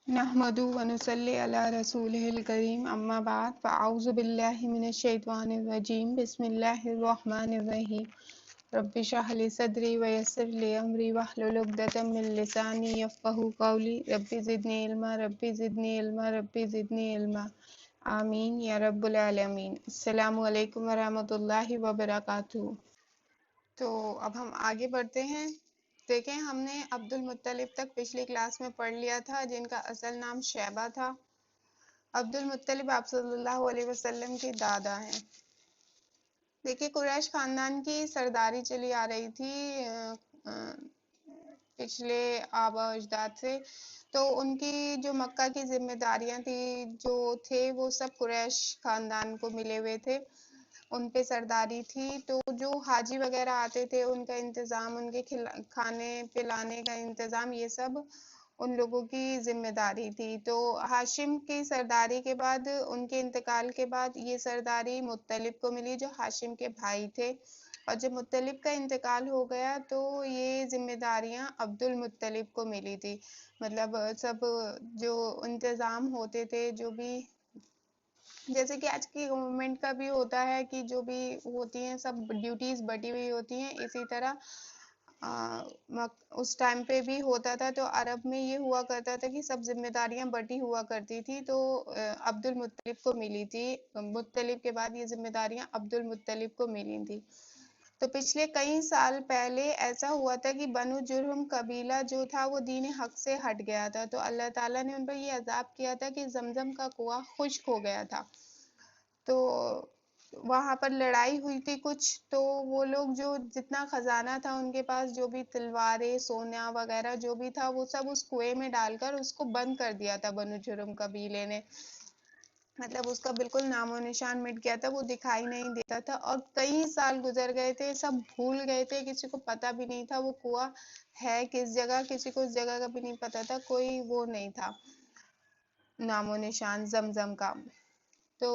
نحمدہ ونصلی علی رسولہ الکریم اما بعد فاعوذ باللہ من الشیطان الرجیم بسم اللہ الرحمن الرحیم رب اشرح لی صدری ویسر لی امری واحلل عقدۃ من لسانی یفقہوا قولی رب زدنی علما رب زدنی علما رب زدنی علما آمین یا رب العالمین۔ السلام علیکم ورحمۃ اللہ وبرکاتہ۔ تو اب ہم آگے بڑھتے ہیں۔ دیکھیں ہم نے عبد المطلب تک پچھلی کلاس میں پڑھ لیا تھا، جن کا اصل نام شیبہ تھا۔ عبد المطلب آپ صلی اللہ علیہ وسلم کے دادا ہیں۔ دیکھیں قریش خاندان کی سرداری چلی آ رہی تھی پچھلے آبا اجداد سے، تو ان کی جو مکہ کی ذمہ داریاں تھی جو تھے وہ سب قریش خاندان کو ملے ہوئے تھے، ان پہ سرداری تھی۔ تو جو حاجی وغیرہ آتے تھے ان کا انتظام، ان کے کھانے پلانے کا انتظام، یہ سب ان لوگوں کی ذمہ داری تھی۔ تو ہاشم کی سرداری کے بعد، ان کے انتقال کے بعد، یہ سرداری مطلب کو ملی جو ہاشم کے بھائی تھے، اور جب مطلب کا انتقال ہو گیا تو یہ ذمہ داریاں عبد المطلب کو ملی تھی۔ مطلب سب جو انتظام ہوتے تھے، جو بھی جیسے کہ آج کی گورنمنٹ کا بھی ہوتا ہے کہ جو بھی ہوتی ہیں سب ڈیوٹیز بٹی ہوئی ہوتی ہیں، اسی طرح اس ٹائم پہ بھی ہوتا تھا۔ تو عرب میں یہ ہوا کرتا تھا کہ سب ذمہ داریاں بٹی ہوا کرتی تھی، تو عبد المطلب کو ملی تھی۔ مطلب کے بعد یہ ذمہ داریاں عبد المطلب کو ملی تھی۔ تو پچھلے کئی سال پہلے ایسا ہوا تھا کہ بنو جرہم قبیلہ جو تھا وہ دین حق سے ہٹ گیا تھا، تو اللہ تعالیٰ نے ان پر یہ عذاب کیا تھا کہ زمزم کا کنواں خشک ہو گیا تھا۔ تو وہاں پر لڑائی ہوئی تھی کچھ، تو وہ لوگ جو جتنا خزانہ تھا ان کے پاس، جو بھی تلواریں سونا وغیرہ جو بھی تھا، وہ سب اس کنویں میں ڈال کر اس کو بند کر دیا تھا بنو جرہم قبیلے نے۔ مطلب اس کا بالکل نام و نشان مٹ گیا تھا، وہ دکھائی نہیں دیتا تھا، اور کئی سال گزر گئے تھے، سب بھول گئے تھے، کسی کو پتہ بھی نہیں تھا وہ کنواں ہے کس جگہ، کسی کو اس جگہ کا بھی نہیں پتا تھا، کوئی وہ نہیں تھا نام و نشان زمزم کا۔ تو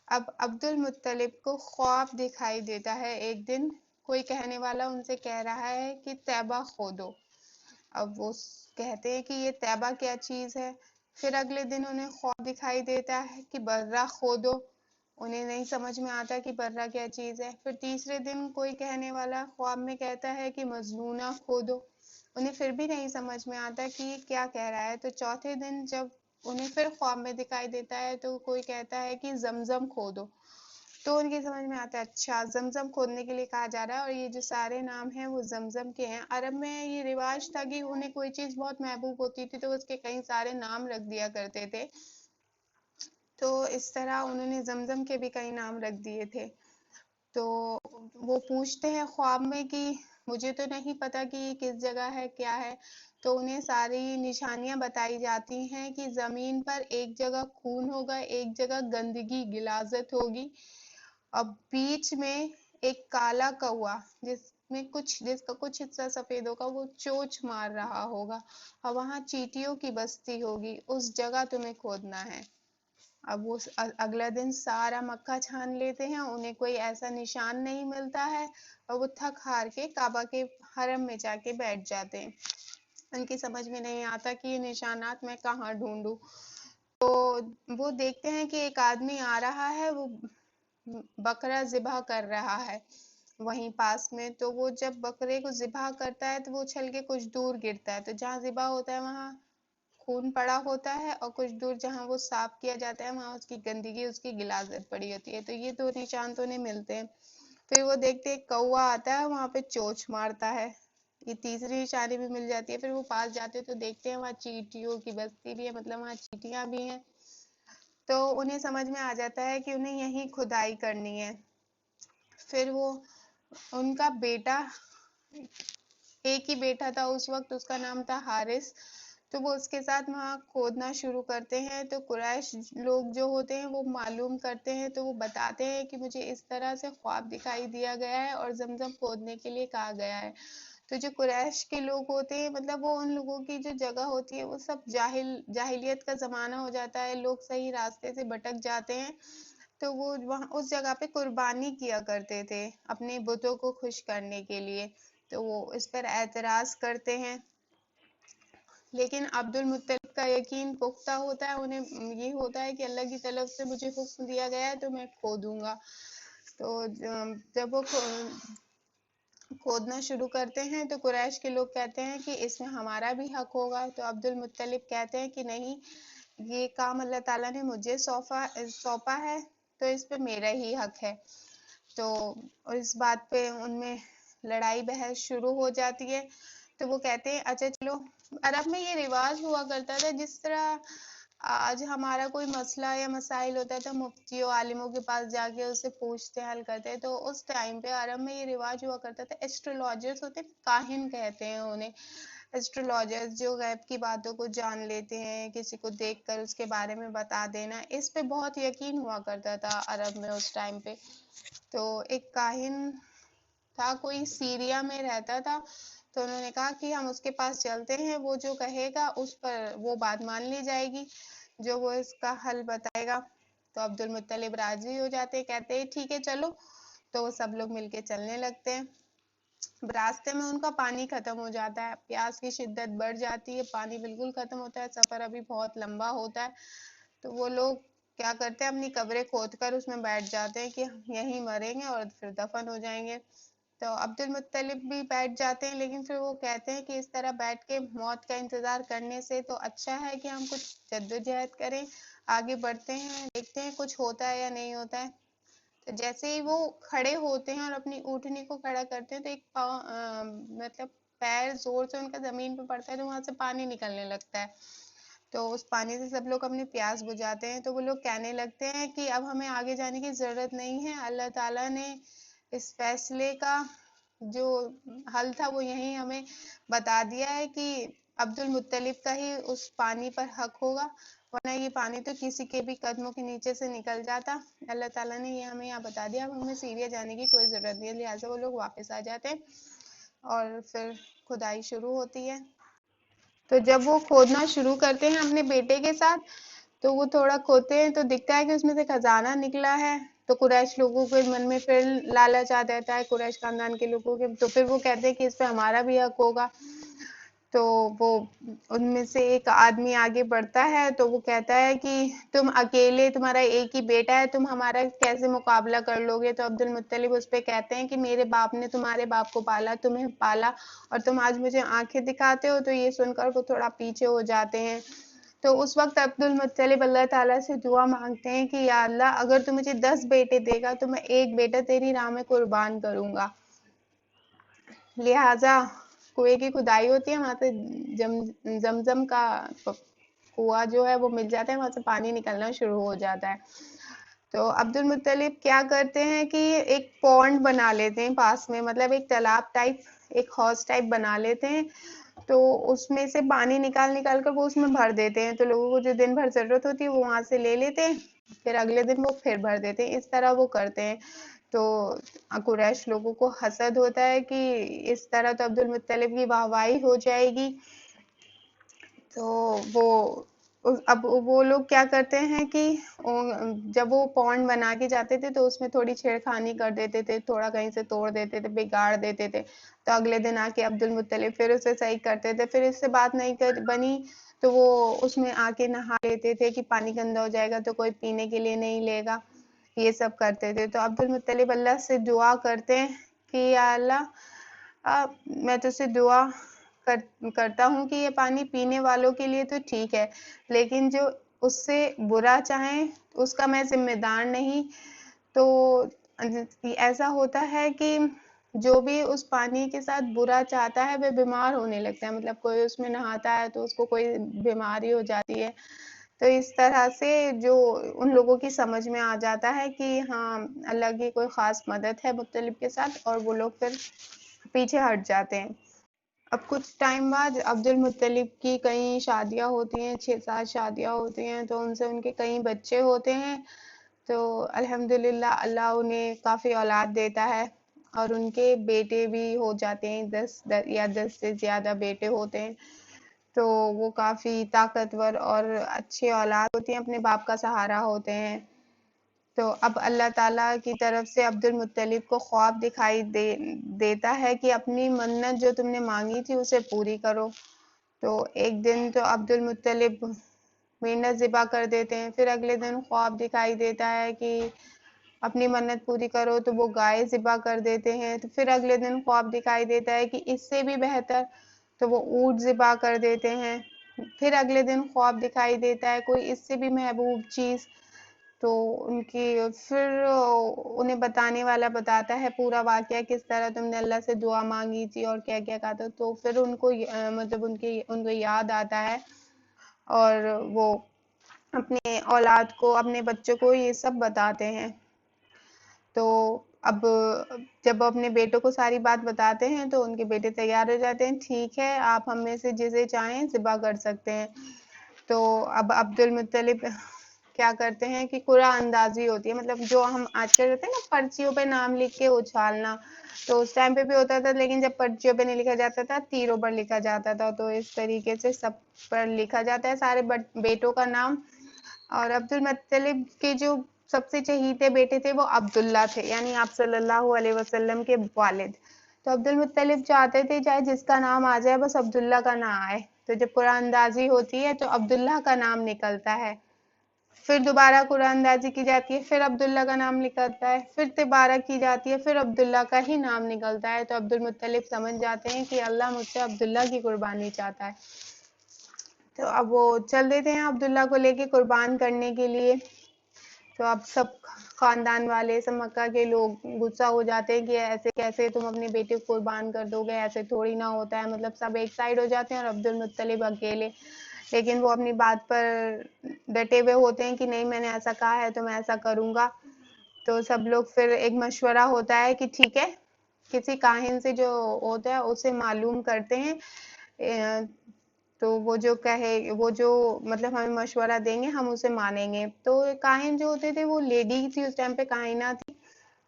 اب عبد المطلب کو خواب دکھائی دیتا ہے، ایک دن کوئی کہنے والا ان سے کہہ رہا ہے کہ طیبہ کھودو۔ اب وہ کہتے ہیں کہ یہ طیبہ کیا چیز ہے؟ پھر اگلے دن انہیں خواب دکھائی دیتا ہے کہ برہ کھودو، انہیں نہیں سمجھ میں آتا کہ برہ کیا چیز ہے۔ پھر تیسرے دن کوئی کہنے والا خواب میں کہتا ہے کہ مظنونہ کھودو، انہیں پھر بھی نہیں سمجھ میں آتا کہ یہ کیا کہہ رہا ہے۔ تو چوتھے دن جب انہیں پھر خواب میں دکھائی دیتا ہے تو کوئی کہتا ہے کہ زمزم کھودو، تو ان کی سمجھ میں آتا ہے اچھا زمزم کھودنے کے لیے کہا جا رہا ہے، اور یہ جو سارے نام ہیں وہ زمزم کے ہیں۔ عرب میں یہ رواج تھا کہ انہیں کوئی چیز بہت محبوب ہوتی تھی تو اس کے کئی سارے نام رکھ دیا کرتے تھے، تو اس طرح انہوں نے زمزم کے بھی کئی نام رکھ دیے تھے۔ تو وہ پوچھتے ہیں خواب میں کہ مجھے تو نہیں پتا کہ یہ کس جگہ ہے کیا ہے، تو انہیں ساری نشانیاں بتائی جاتی ہیں کہ زمین پر ایک جگہ خون ہوگا، ایک جگہ گندگی غلاظت ہوگی، اور بیچ میں ایک کالا کوا جس کا کچھ حصہ سفید ہوگا، وہ چونچ مار رہا ہوگا، اور وہاں چیٹیوں کی بستی ہوگی، اس جگہ تمہیں کھودنا ہے۔ اب وہ اگلا دن سارا مکہ چھان لیتے ہیں، انہیں کوئی ایسا نشان نہیں ملتا ہے، اور وہ تھک ہار کے کعبہ کے حرم میں جا کے بیٹھ جاتے ہیں۔ ان کی سمجھ میں نہیں آتا کہ یہ نشانات میں کہاں ڈھونڈوں۔ تو وہ دیکھتے ہیں کہ ایک آدمی آ رہا ہے، وہ بکرا ذبح کر رہا ہے وہیں پاس میں۔ تو وہ جب بکرے کو ذبح کرتا ہے تو وہ اچھل کے کچھ دور گرتا ہے، تو جہاں ذبح ہوتا ہے وہاں خون پڑا ہوتا ہے، اور کچھ دور جہاں وہ صاف کیا جاتا ہے وہاں اس کی گندگی، اس کی غلاظت پڑی ہوتی ہے۔ تو یہ دو نشان تو انہیں ملتے ہیں۔ پھر وہ دیکھتے ایک کوا آتا ہے، وہاں پہ چونچ مارتا ہے، یہ تیسری نشانی بھی مل جاتی ہے۔ پھر وہ پاس جاتے تو دیکھتے ہیں وہاں چیٹیوں کی بستی بھی ہے، مطلب وہاں چیٹیاں بھی ہیں، تو انہیں سمجھ میں آ جاتا ہے کہ انہیں یہیں کھدائی کرنی ہے۔ پھر وہ ان کا بیٹا، ایک ہی بیٹا تھا اس وقت، اس کا نام تھا حارث، تو وہ اس کے ساتھ وہاں کھودنا شروع کرتے ہیں۔ تو قریش لوگ جو ہوتے ہیں وہ معلوم کرتے ہیں، تو وہ بتاتے ہیں کہ مجھے اس طرح سے خواب دکھائی دیا گیا ہے اور زمزم کھودنے کے لیے کہا گیا ہے۔ تو جو قریش کے لوگ ہوتے ہیں، مطلب وہ ان لوگوں کی جو جگہ ہوتی ہے وہ سب جاہلیت کا زمانہ ہو جاتا ہے، لوگ صحیح راستے سے بھٹک جاتے ہیں، تو وہ وہاں اس جگہ پہ قربانی کیا کرتے تھے اپنے بتوں کو خوش کرنے کے لیے۔ تو وہ اس پر اعتراض کرتے ہیں، لیکن عبد المطلب کا یقین پختہ ہوتا ہے، انہیں یہ ہوتا ہے کہ اللہ کی طرف سے مجھے حکم دیا گیا ہے تو میں کھو دوں گا. تو جب وہ کھودنا شروع کرتے ہیں تو قریش کے لوگ کہتے ہیں کہ اس میں ہمارا بھی حق ہوگا. تو عبد المطلب کہتے ہیں کہ نہیں، یہ کام اللہ تعالیٰ نے مجھے سونپا ہے تو اس پہ میرا ہی حق ہے. تو اس بات پہ ان میں لڑائی بحث شروع ہو جاتی ہے. تو وہ کہتے ہیں اچھا چلو، عرب میں یہ رواج ہوا کرتا تھا جس طرح آج ہمارا کوئی مسئلہ یا مسائل ہوتا ہے تو مفتیوں عالموں کے پاس جا کے اسے پوچھتے حل کرتے ہیں. تو اس ٹائم پہ عرب میں یہ رواج ہوا کرتا تھا. ایسٹرولوجرز ہوتے ہیں، کاہن کہتے ہیں انہیں، ایسٹرولوجرز جو غیب کی باتوں کو جان لیتے ہیں، کسی کو دیکھ کر اس کے بارے میں بتا دینا، اس پہ بہت یقین ہوا کرتا تھا عرب میں اس ٹائم پہ. تو ایک کاہن تھا، کوئی سیریا میں رہتا تھا. تو انہوں نے کہا کہ ہم اس کے پاس چلتے ہیں، وہ جو کہے گا اس پر وہ بات مان لی جائے گی، جو وہ اس کا حل بتائے گا. تو عبد المطلب راضی ہو جاتے، کہتے ہیں ٹھیک ہے چلو. تو وہ سب لوگ مل کے چلنے لگتے ہیں. راستے میں ان کا پانی ختم ہو جاتا ہے، پیاس کی شدت بڑھ جاتی ہے، پانی بالکل ختم ہوتا ہے، سفر ابھی بہت لمبا ہوتا ہے. تو وہ لوگ کیا کرتے ہیں، اپنی قبریں کھود کر اس میں بیٹھ جاتے ہیں کہ یہیں مریں گے اور پھر دفن ہو جائیں گے. تو عبد المطلب بھی بیٹھ جاتے ہیں، لیکن پھر وہ کہتے ہیں کہ اس طرح بیٹھ کے موت کا انتظار کرنے سے تو اچھا ہے کہ ہم کچھ جدوجہد کریں، آگے بڑھتے ہیں، دیکھتے ہیں کچھ ہوتا ہے یا نہیں ہوتا ہے. تو جیسے ہی وہ کھڑے ہوتے ہیں اور اپنی اونٹنی کو کھڑا کرتے ہیں تو ایک مطلب پیر زور سے ان کا زمین پہ پڑتا ہے تو وہاں سے پانی نکلنے لگتا ہے. تو اس پانی سے سب لوگ اپنی پیاس بجھاتے ہیں. تو وہ لوگ کہنے لگتے ہیں کہ اب ہمیں آگے جانے کی ضرورت نہیں ہے، اللہ تعالیٰ نے اس فیصلے کا جو حل تھا وہ یہیں ہمیں بتا دیا ہے کہ عبد المطلب کا ہی اس پانی پر حق ہوگا، ورنہ یہ پانی تو کسی کے بھی قدموں کے نیچے سے نکل جاتا. اللہ تعالیٰ نے یہ ہمیں یہاں بتا دیا، اب ہمیں سیریا جانے کی کوئی ضرورت نہیں ہے. لہٰذا وہ لوگ واپس آ جاتے ہیں اور پھر کھدائی شروع ہوتی ہے. تو جب وہ کھودنا شروع کرتے ہیں اپنے بیٹے کے ساتھ تو وہ تھوڑا کھودتے ہیں تو دکھتا ہے کہ اس میں سے خزانہ نکلا ہے. تو قریش لوگوں کے من میں پھر لالچ آ جاتا ہے، قریش خاندان کے لوگوں کے. تو پھر وہ کہتے ہیں کہ اس پہ ہمارا بھی حق ہوگا. تو وہ ان میں سے ایک آدمی آگے بڑھتا ہے تو وہ کہتا ہے کہ تم اکیلے، تمہارا ایک ہی بیٹا ہے، تم ہمارا کیسے مقابلہ کر لو گے. تو عبد المطلب اس پہ کہتے ہیں کہ میرے باپ نے تمہارے باپ کو پالا، تمہیں پالا، اور تم آج مجھے آنکھیں دکھاتے ہو. تو یہ سن کر وہ تھوڑا پیچھے ہو جاتے ہیں. تو اس وقت عبد المطلب اللہ تعالیٰ سے دعا مانگتے ہیں کہ یا اللہ اگر تو مجھے 10 بیٹے دے گا تو میں ایک بیٹا تیری راہ میں قربان کروں گا. لہٰذا کنویں کی کھدائی ہوتی ہے، وہاں سے زمزم کا کنواں جو ہے وہ مل جاتا ہے، وہاں سے پانی نکلنا شروع ہو جاتا ہے. تو عبد المطلب کیا کرتے ہیں کہ ایک پونڈ بنا لیتے ہیں پاس میں، مطلب ایک تالاب ٹائپ، ایک حوض ٹائپ بنا لیتے ہیں. تو اس میں سے پانی نکال کر وہ اس میں بھر دیتے ہیں. تو لوگوں کو جو دن بھر ضرورت ہوتی ہے وہ وہاں سے لے لیتے ہیں، پھر اگلے دن وہ پھر بھر دیتے ہیں. اس طرح وہ کرتے ہیں. تو قریش لوگوں کو حسد ہوتا ہے کہ اس طرح تو عبد المطلب کی واہواہی ہو جائے گی. تو اب وہ لوگ کیا کرتے ہیں کہ جب وہ پونڈ بنا کے جاتے تھے تو اس میں تھوڑی چھیڑخانی کر دیتے تھے، تھوڑا کہیں سے توڑ دیتے تھے، بگاڑ دیتے تھے. تو اگلے دن آ کے عبد المطلب پھر اسے صحیح کرتے تھے. پھر اس سے بات نہیں بنی تو وہ اس میں آ کے نہا لیتے تھے کہ پانی گندا ہو جائے گا تو کوئی پینے کے لیے نہیں لے گا. یہ سب کرتے تھے. تو عبد المطلب اللہ سے دعا کرتے ہیں کہ یا اللہ میں تجھ سے دعا کرتا ہوں کہ یہ پانی پینے والوں کے لیے تو ٹھیک ہے، لیکن جو اس سے برا چاہیں اس کا میں ذمہ دار نہیں. تو ایسا ہوتا ہے کہ جو بھی اس پانی کے ساتھ برا چاہتا ہے وہ بیمار ہونے لگتا ہے. مطلب کوئی اس میں نہاتا ہے تو اس کو کوئی بیماری ہو جاتی ہے. تو اس طرح سے جو ان لوگوں کی سمجھ میں آ جاتا ہے کہ ہاں اللہ کی کوئی خاص مدد ہے مطلب کے ساتھ، اور وہ لوگ پھر پیچھے ہٹ جاتے ہیں. اب کچھ ٹائم بعد عبد المطلب کی کئی شادیاں ہوتی ہیں، 6-7 شادیاں ہوتی ہیں. تو ان سے ان کے کئی بچے ہوتے ہیں. تو الحمدللہ اللہ انہیں کافی اولاد دیتا ہے اور ان کے بیٹے بھی ہو جاتے ہیں، 10 سے زیادہ بیٹے ہوتے ہیں. تو وہ کافی طاقتور اور اچھی اولاد ہوتی ہیں، اپنے باپ کا سہارا ہوتے ہیں. تو اب اللہ تعالیٰ کی طرف سے عبد المطلب کو خواب دکھائی دیتا ہے کہ اپنی منت جو تم نے مانگی تھی اسے پوری کرو. تو ایک دن تو عبد المطلب مینڈا ذبح کر دیتے ہیں، پھر اگلے دن خواب دکھائی دیتا ہے کہ اپنی منت پوری کرو تو وہ گائے ذبح کر دیتے ہیں، تو پھر اگلے دن خواب دکھائی دیتا ہے کہ اس سے بھی بہتر تو وہ اونٹ ذبح کر دیتے ہیں، پھر اگلے دن خواب دکھائی دیتا ہے کوئی اس سے بھی محبوب چیز، تو ان کی پھر انہیں بتانے والا بتاتا ہے پورا واقعہ کس طرح تم نے اللہ سے دعا مانگی تھی اور کیا کیا کہا تھا، تو پھر ان کو مطلب ان کو یاد آتا ہے اور وہ اپنے اولاد کو اپنے بچوں کو یہ سب بتاتے ہیں. تو اب جب اپنے بیٹوں کو ساری بات بتاتے ہیں تو ان کے بیٹے تیار ہو جاتے ہیں، ٹھیک ہے آپ ہم میں سے جسے چاہیں ذبح کر سکتے ہیں. تو اب عبد المطلب کیا کرتے ہیں کہ قرعہ اندازی ہوتی ہے، مطلب جو ہم آج کل ہوتے ہیں نا پرچیوں پہ نام لکھ کے اچھالنا، تو اس ٹائم پہ بھی ہوتا تھا، لیکن جب پرچیوں پہ نہیں لکھا جاتا تھا تیروں پر لکھا جاتا تھا، تو اس طریقے سے سب پر لکھا جاتا ہے سارے بیٹوں کا نام. اور عبد المطلب کے جو سب سے چہیتے بیٹے تھے وہ عبداللہ تھے، یعنی آپ صلی اللہ علیہ وسلم کے والد. تو عبد المطلب چاہتے تھے چاہے جس کا نام آ جائے بس عبداللہ کا نام آئے، تو جب قرعہ اندازی ہوتی ہے تو عبداللہ کا نام نکلتا ہے، پھر دوبارہ قرعہ اندازی کی جاتی ہے، پھر عبداللہ کا نام نکلتا ہے، پھر تبارہ کی جاتی ہے، پھر عبداللہ کا ہی نام نکلتا ہے. تو عبد المطلب سمجھ جاتے ہیں کہ اللہ مجھ سے عبداللہ کی قربانی چاہتا ہے، تو اب وہ چل دیتے ہیں عبداللہ کو لے کے قربان کرنے کے لیے. تو اب سب خاندان والے سب مکہ کے لوگ غصہ ہو جاتے ہیں کہ ایسے کیسے تم اپنے بیٹے کو قربان کر دو گے، ایسے تھوڑی نہ ہوتا ہے، مطلب سب ایک سائڈ ہو جاتے ہیں اور عبد المطلب اکیلے، لیکن وہ اپنی بات پر ڈٹے ہوئے ہوتے ہیں کہ نہیں میں نے ایسا کہا ہے تو میں ایسا کروں گا. تو سب لوگ پھر ایک مشورہ ہوتا ہے کہ ٹھیک ہے کسی کاہن سے جو ہوتا ہے اسے معلوم کرتے ہیں، تو وہ جو کہے وہ جو مطلب ہمیں مشورہ دیں گے ہم اسے مانیں گے. تو کاہن جو ہوتے تھے وہ لیڈی تھی اس ٹائم پہ، کاہنہ تھی،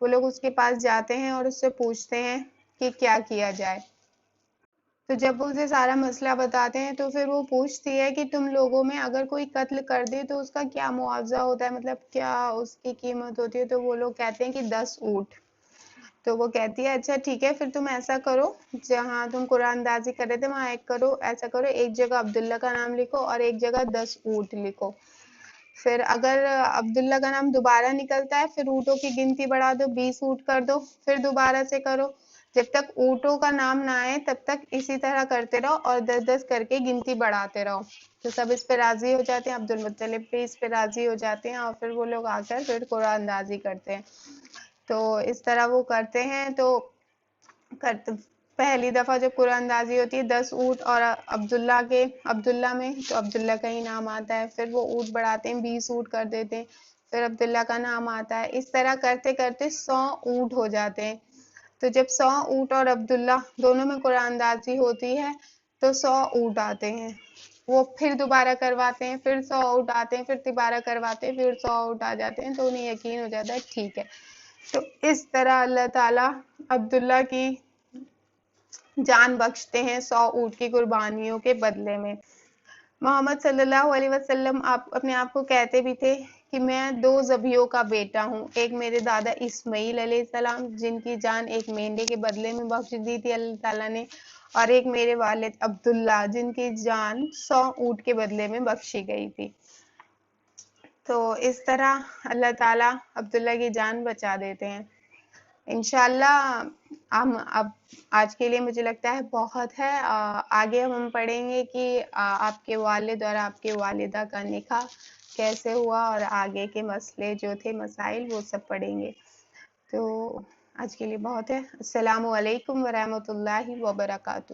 وہ لوگ اس کے پاس جاتے ہیں اور اس سے پوچھتے ہیں کہ کیا کیا جائے. تو جب وہ اسے سارا مسئلہ بتاتے ہیں تو پھر وہ پوچھتی ہے کہ تم لوگوں میں اگر کوئی قتل کر دے تو اس کا کیا معاوضہ ہوتا ہے، مطلب کیا اس کی قیمت ہوتی ہے. تو وہ لوگ کہتے ہیں کہ 10 اونٹ. تو وہ کہتی ہے اچھا ٹھیک ہے پھر تم ایسا کرو جہاں تم قرآن اندازی کر رہے تھے وہاں ایسا کرو ایک جگہ عبداللہ کا نام لکھو اور ایک جگہ 10 اونٹ لکھو. پھر اگر عبداللہ کا نام دوبارہ نکلتا ہے پھر اونٹوں کی گنتی بڑھا دو، 20 اونٹ کر دو، پھر دوبارہ سے کرو، جب تک اونٹوں کا نام نہ آئے تب تک اسی طرح کرتے رہو اور 10 کر کے گنتی بڑھاتے رہو. تو سب اس پہ راضی ہو جاتے ہیں، عبد المطلب بھی اس پہ راضی ہو جاتے ہیں اور پھر وہ لوگ آ کر پھر قرعہ اندازی کرتے ہیں. تو اس طرح وہ کرتے ہیں. تو پہلی دفعہ جب قرعہ اندازی ہوتی ہے 10 اونٹ اور عبداللہ میں تو عبداللہ کا ہی نام آتا ہے، پھر وہ اونٹ بڑھاتے ہیں 20 اونٹ کر دیتے ہیں، پھر عبداللہ کا نام آتا ہے، اس طرح کرتے کرتے 100 اونٹ ہو جاتے ہیں. تو جب 100 اونٹ اور عبداللہ دونوں میں قرعہ اندازی ہوتی ہے تو 100 اونٹ آتے ہیں، وہ پھر دوبارہ کرواتے ہیں، پھر 100 اونٹ آتے ہیں، پھر دوبارہ کرواتے ہیں، پھر 100 اونٹ آ جاتے ہیں. تو انہیں یقین ہو جاتا ہے ٹھیک ہے. تو اس طرح اللہ تعالیٰ عبداللہ کی جان بخشتے ہیں 100 اونٹ کی قربانیوں کے بدلے میں. محمد صلی اللہ علیہ وسلم اپنے آپ کو کہتے بھی تھے کہ میں 2 ذبیحوں کا بیٹا ہوں، ایک میرے دادا اسماعیل علیہ السلام جن کی جان ایک مینڈے کے بدلے میں بخش دی تھی اللہ تعالیٰ نے، اور ایک میرے والد عبداللہ جن کی جان 100 اونٹ کے بدلے میں بخشی گئی تھی. تو اس طرح اللہ تعالیٰ عبداللہ کی جان بچا دیتے ہیں. انشاءاللہ اب آج کے لیے مجھے لگتا ہے بہت ہے. آگے ہم پڑھیں گے کہ آپ کے والد اور آپ کے والدہ کا نکاح کیسے ہوا اور آگے کے مسئلے جو تھے مسائل وہ سب پڑھیں گے. تو آج کے لیے بہت ہے. السلام علیکم ورحمۃ اللہ وبرکاتہ.